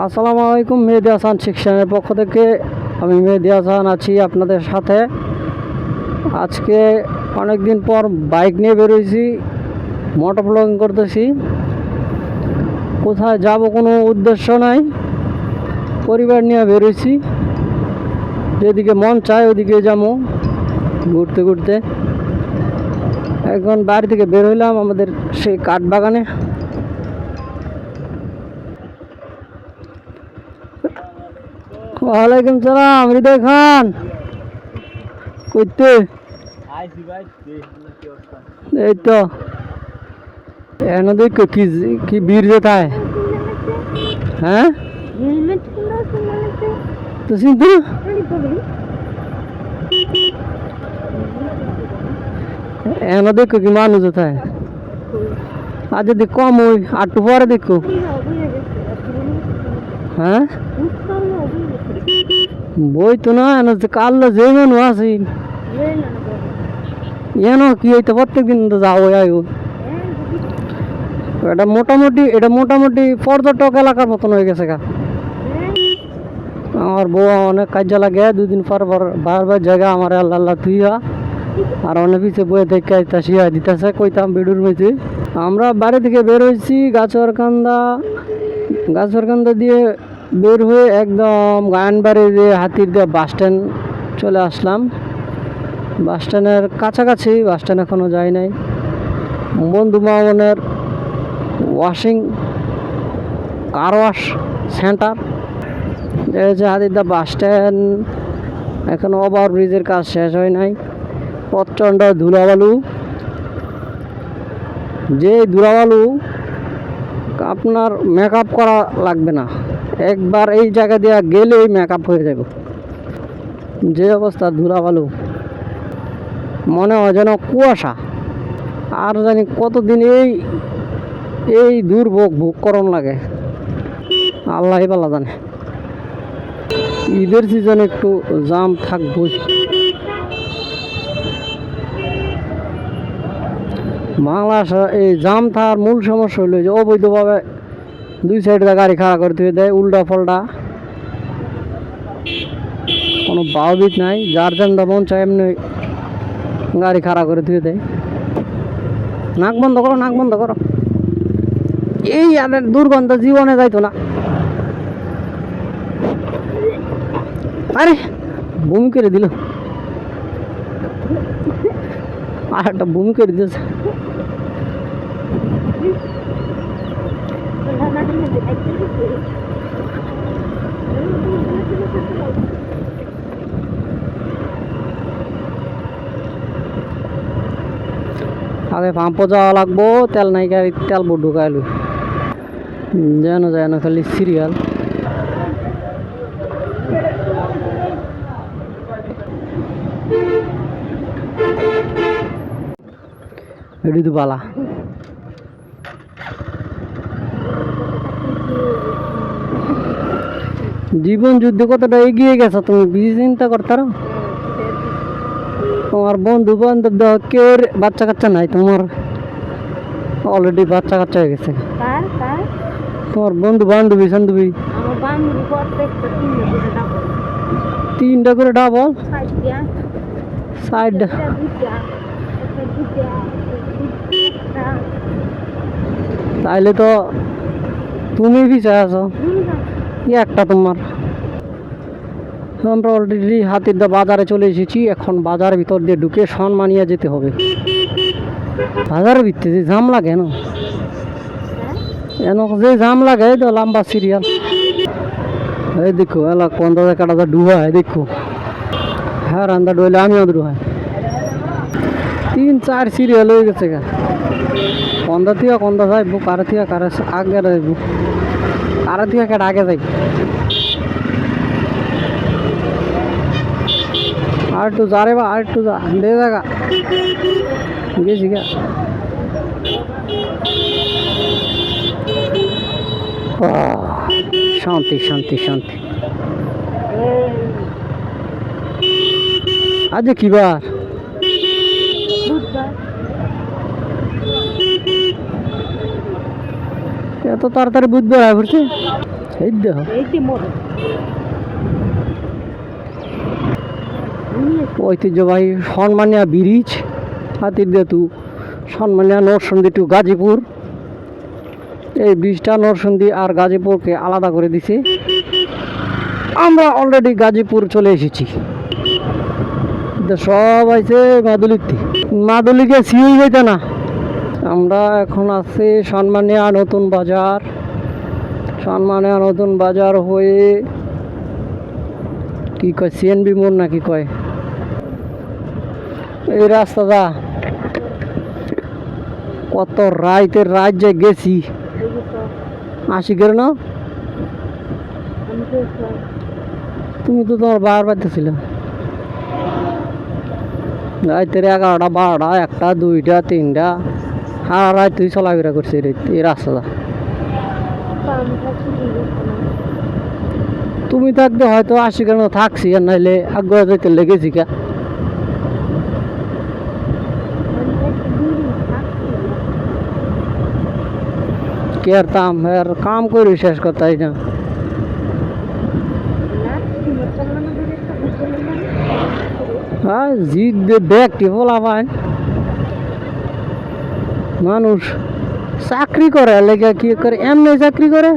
আসসালামু আলাইকুম। মেহেদি হাসান সেকশনের পক্ষ থেকে আমি মেহেদি হাসান আছি আপনাদের সাথে। আজকে অনেক দিন পর বাইক নিয়ে বেরোইছি, মোটর ব্লগিং করতেছি। কোথায় যাব কোনো উদ্দেশ্য নাই, পরিবার নিয়ে বেরোইছি। যেদিকে মন চায় ওদিকে যাবো ঘুরতে ঘুরতে। এখন বাড়ি থেকে বের হইলাম আমাদের সেই কাঠ বাগানে। ওয়ালাইকুম সালাম। হৃদয় খান কইতে এই তো এনে দেখো কি কি বীর যেতায়। হ্যাঁ তো চিন্তা এনে দেখো কি মানুষ যেতায়। আর যদি কম ওই আটটু পরে দেখো। হ্যাঁ বই তো না এনে কাল্লা যে মানুষ আছে এন কি হইতে প্রত্যেক দিন তো যাও আইও। এটা মোটামুটি পর্যটক এলাকার মতন হয়ে গেছে গা। আমার বউ অনেক কাজে লাগে, দুদিন পর বারবার জায়গা আমার আল্লাহ আল্লাহ তুইয়া আর অনেক পিছিয়ে বয়ে দেখে আইতা শিয়া দিতেছে কইতাম বেডুর মধ্যে। আমরা বাড়ি থেকে বের হয়েছি গাছরকান্দা দিয়ে বের হয়ে একদম গায়নবাড়ি দিয়ে হাতির দিয়ে বাস স্ট্যান্ড চলে আসলাম। বাস স্ট্যান্ডের কাছাকাছি, বাস স্ট্যান্ড এখনও যাই নাই। বন্ধু মামনের কার ওয়াশ সেন্টার যে হাতিরদা বাস স্ট্যান্ড। এখনো ওভার ব্রিজের কাজ শেষ হয় নাই। প্রচণ্ড ধুলাবালু, যে ধুলাবালু আপনার মেকআপ করা লাগবে না, একবার এই জায়গা দিয়ে গেলেই মেকআপ হয়ে যাবে। যে অবস্থা ধুলাবালু, মনে হয় যেন কুয়াশা। আর জানি কতদিন এই দুর্ভোগ ভোগ করণ লাগে, আল্লাহ পাল্লা জানে। ঈদের সিজনে একটু জাম থাকবই। বাংলাদেশ এই জাম থাকার মূল সমস্যা হইল যে অবৈধভাবে দুই সাইডে গাড়ি খাড়া করে দিয়ে দেয়, উল্টা পাল্টা কোনো বাউবিট নাই। যার যেমন মন চায় এমনি গাড়ি খাড়া করে দিয়ে দেয়। নাক বন্ধ করো, নাক বন্ধ করো। এই আমাদের দুর্গন্ধ জীবনে যাইতো না। আরে বমি করে দিল, আর একটা বমি করে দিয়েছে। আগে পাম্পও যাওয়া লাগবো, তেল নাই গাড়ি, তেল বোর্ড ঢুকাইলো যেন খালি সিরিয়াল। এটি তো বালা জীবন যুদ্ধ কতটা এগিয়ে গেছে তুমি বেশি চিন্তা করতারো। তোমার বন্ধু বান্ধব কেউ বাচ্চা কাচ্চা নাই, তোমার অলরেডি বাচ্চা কাচ্চা হয়ে গেছে। তোমার বন্ধু বান্ধবী বান্ধবী তিনটা করে ডাবল সাইড। তাইলে তো তুমি পিছায় আছো, একটা তোমার। আমরা অলরেডি হাতিরদা বাজারে চলে এসেছি। এখন বাজারের ভিতর দিয়ে ঢুকে সম্মানিয়া যেতে হবে। বাজারের ভিতরে যে জাম লাগে না, যে জাম লাগে তো লম্বা সিরিয়াল। এই দেখো এলা কোন দাদা কাটা ডুবা হয় দেখো। হ্যাঁ রান্দা ডুলে আমিও ডুহাই। 3-4 সিরিয়াল হয়ে গেছে গা। কন্দা থেকে কন্দা যাইব, কারা থেকে কারা আগে যাইব, কারা থেকে কেটে আগে যাইব। আর একটু যা রে বা, আর একটু যা দে জায়গা গেছি গা। শান্তি শান্তি শান্তি। আজ কি বার? এত তাড়াতাড়ি বুধবার আয় পড়ছে। এই দেখো ঐতিহ্যবাহী সন্মানিয়া ব্রিজ হাতির দেতু সন্মানিয়া নরসিংদী টু গাজীপুর। এই ব্রিজটা নরসিংদী আর গাজীপুরকে আলাদা করে দিছে। আমরা অলরেডি গাজীপুর চলে এসেছি। সব আছে মাদুলিতে, মাদুলিকে সিঁড়ি হইতে না। আমরা এখন আছি সন্মানিয়া নতুন বাজার। সন্মানিয়া নতুন বাজার হয়ে কি কয় সিএনবি মোড় নাকি কয় এই রাস্তাটা কত রাইতের রাত যে গেছি আশিকের না। তুমি তো তোমার বার পাইতেছিল রাইতের 11টা 12টা 1টা 2টা 3টা সারা রাত তুই চলাফেরা করছি এই রাস্তাটা। তুমি থাকতে হয়তো আশিকের না থাকছি আর নাইলে আগ্রহ যেতে লেগেছি কা। কেরতাম আর কাম করে শেষ করতাই না। হ্যাঁ জিদ ব্যক্তি বলা পায় মানুষ চাকরি করে লেগে কি করে এমনি চাকরি করে।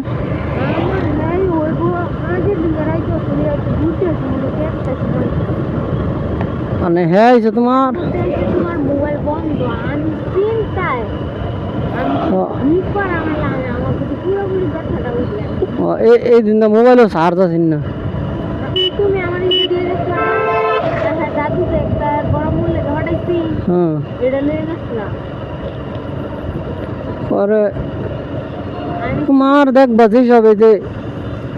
মানে হ্যাঁ তোমার এই দিন মোবাইলও চার্জ আছে না। পরে তোমার দেখবা যেসব এই যে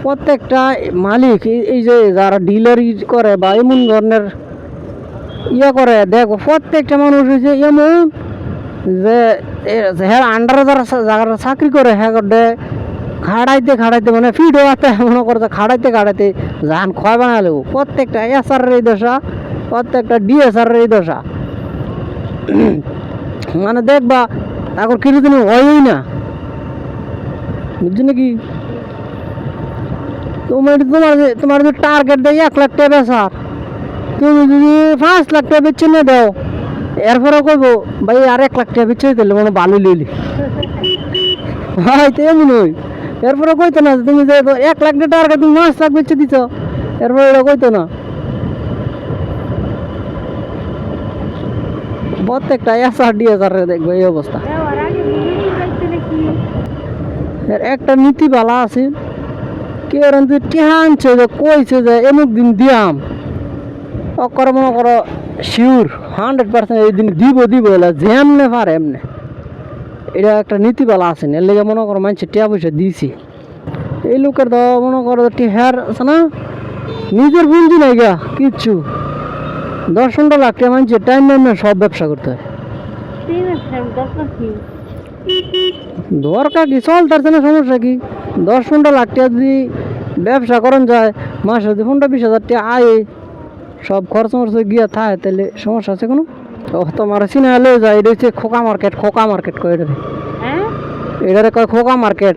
প্রত্যেকটা মালিক এই যে যারা ডিলারি করে বা এমন ধরনের ইয়ে করে দেখো প্রত্যেকটা মানুষ হয়েছে এমন যে হ্যাঁ আন্ডারে যারা চাকরি করে হ্যাঁ করে খাড়াইতে খাড়াইতে মানে ফিট হওয়াতে মনে করছে খাড়াইতে খাড়াইতে জান ক্ষয় বানালেও প্রত্যেকটা এসআরের এই দশা, প্রত্যেকটা ডিএসআরের এই দশা। মানে দেখবা এখন কিছুদিন হয়ই না, বুঝছো নাকি? তোমার যদি টার্গেট দেয় 1 লাখ টাকা বেচার, তুমি যদি 5 লাখ টাকা বেচে নিয়ে দাও এরপরে কইবো ভাই আর 1 লাখ টাকা বেচে দিলে মানে ভালো লিলি ভাই তো এমন হই। এরপরে কইতো না তুমি যে 1 লাখ টাকা টার্গেট তুমি 5 লাখ বেচে দিছ, এরপরে এটা কইতো না। প্রত্যেকটা এসআর ডিএসআর দেখবে এই অবস্থা। একটা নীতি বালা আছে কে আনছে যে কইছে যে এমুক দিন দিয়াম অকর মনে করো শিওর 100% এই দিন দিব এলা যেমনে পারে এমনে। এটা একটা নীতিবালা আছে এর লেগে মনে করো মানুষের টিয়া পয়সা দিয়েছি। এই লোকের তো মনে করো টিহার আছে না নিজের পুঁজি নাই গা কিচ্ছু। 10-15 লাখ টাকা মানুষের টাইম না সব ব্যবসা করতে হয়। দরকার কি চলতে না, সমস্যা কি? 10-15 লাখ টাকা যদি ব্যবসা করেন যায় মাসে যদি 15-20 হাজার টাকা আয় সব খরচ মরচ গিয়া থাকে তাহলে সমস্যা আছে কোনো? তোমার চিনা লয়ে যায় এটা হচ্ছে খোকা মার্কেট। খোকা মার্কেট কয় এটারে, এটারে কয় খোকা মার্কেট।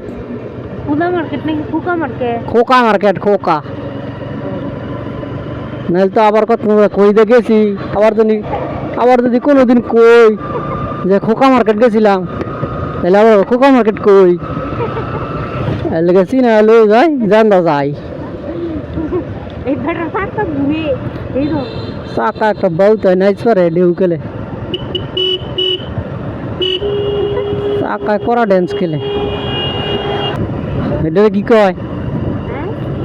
খোকা মার্কেট খোকা নাহলে তো আবার কত কই দিয়ে গেছি আবার যদি কোনোদিন কই যে খোকা মার্কেট গেছিলাম তাহলে আবার খোকা মার্কেট কই লেগে চিনা লয়ে যায় জানদা যায়। চাকা একটা বহুত হয় নাইচ পারে ঢেউ খেলে, চাকায় করা ড্যান্স খেলে। এটারে কি কয়?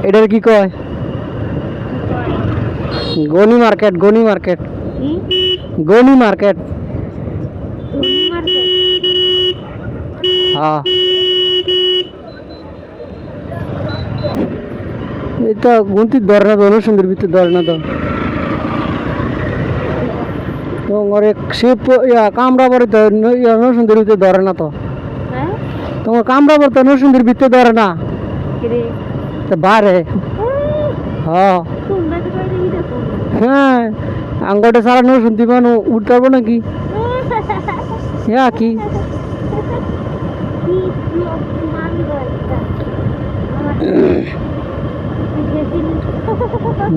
এটারে কি কয়? Gani market. Gani market Gani market হ্যাঁ। এটা গুনতির ধরে না তো, অনুসন্ধির ভিতরে ধরে না তো। তোমার কামরা পরে তো অনুসন্ধির ভিতরে ধরে না তো। তোমার কামরা পরে তো অনুসন্ধির ভিতরে ধরে না তো বারে। হ্যাঁ হ্যাঁ আঙ্গটা সারা অনুসন্ধি মানু উঠতে পারবো নাকি? হ্যাঁ কি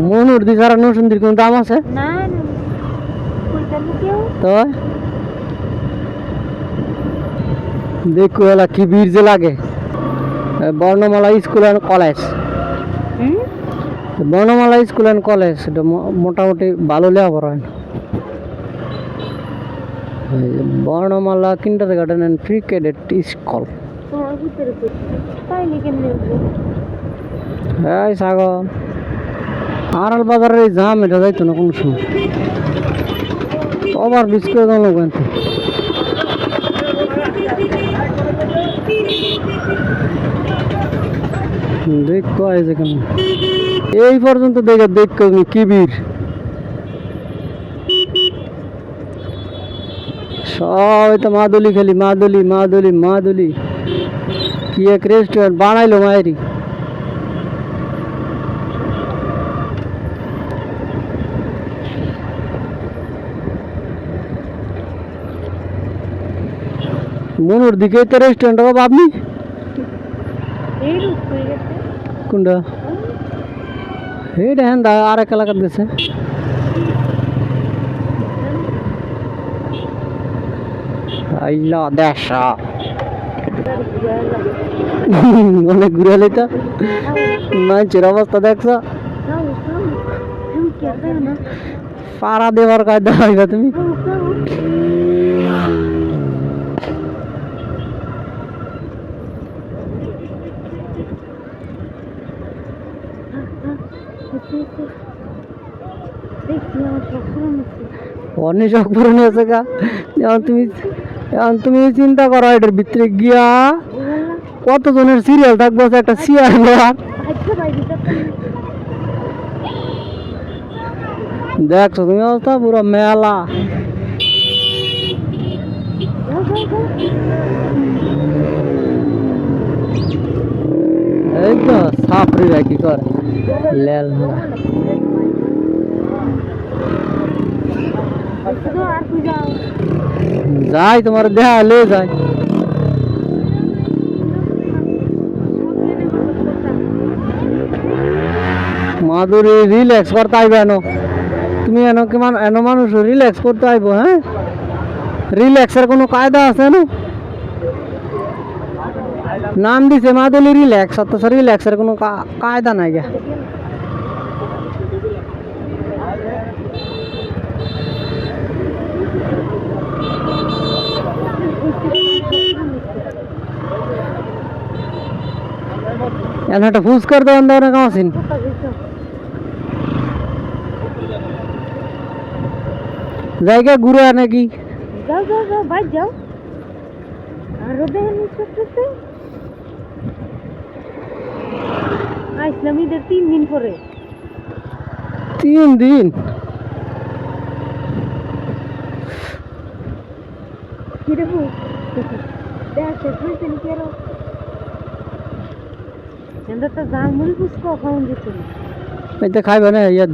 মনুর দি সারা নসুন্দির কোন দাম আছে না না কইতা কেউ তো দেখো এলা কি বীর যে লাগে Barnamala school and college Barnamala school and college এটা মোটামুটি ভালো লেখাপড়া হয় না Barnamala kindergarten and pre cadet school তাই কেমনে এই সাগর আড়াল বাজারের এই জাম এটা যাইতো না কোনো সময় আবার বিস্কুট দাম লাগবেন দেখো এই যেখানে এই পর্যন্ত দেখো কি বীর সব তো মাদুলি খালি মাদুলি মাদুলি মাদুলি কি এক রেস্টুরেন্ট বানাইলো মায়েরি মনুর দিকে তো রেস্টুরেন্ট বাবা আপনি এই রূপ হয়ে গেছে কোনটা এইটা হ্যাঁ দা আর এক এলাকার গেছে আইলা দেশা অনেক ঘুরালি তো মানুষের অবস্থা দেখছ পাড়া দেওয়ার কায়দা হইবা তুমি অনেক শখ পূরণ হয়েছে গা এখন তুমি চিন্তা করো এটার ভিতরে গিয়া কতজনের সিরিয়াল থাকবো একটা সিরিয়াল দেখছো তুমি অবস্থা পুরো মেলা এই তো সাপড়ি কি করে লেল যাই তোমার দেহা লে যাই মাধুরী রিল্যাক্স করতে আইবে এনো তুমি এনো কি এনো মানুষ রিল্যাক্স করতে আইবো হ্যাঁ রিল্যাক্সের কোনো কায়দা আছে না নাম দিছে মাদুলি রিল্যাক্স অথচ রিল্যাক্সের কোনো কায়দা নাই গা একটা ফুচকার দোকান দাও না কামাসিন জায়গা ঘুরে নাকি যাও যাও যাও বাইর যাও আর দেখেন করতেছে আইসলাম ঈদের 3 দিন পরে 3 দিন কি দেবো দেখে তুই কি আরো আমরা তো জামুল ফুচকা খাওন যেত এটা খাইবে না ইয়াদ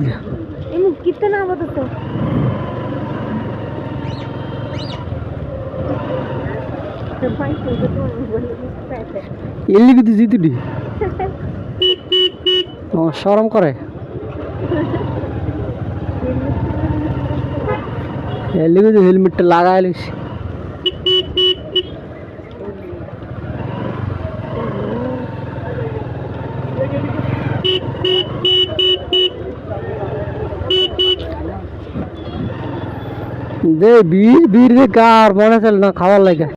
এমন কিতে না আবার তো এলি কিন্তু জিতুডি ও শরম করে এলি কিন্তু হেলমেটটা লাগাই লিস দে বীর বীর কার মনে চল না খাওয়ার লাগে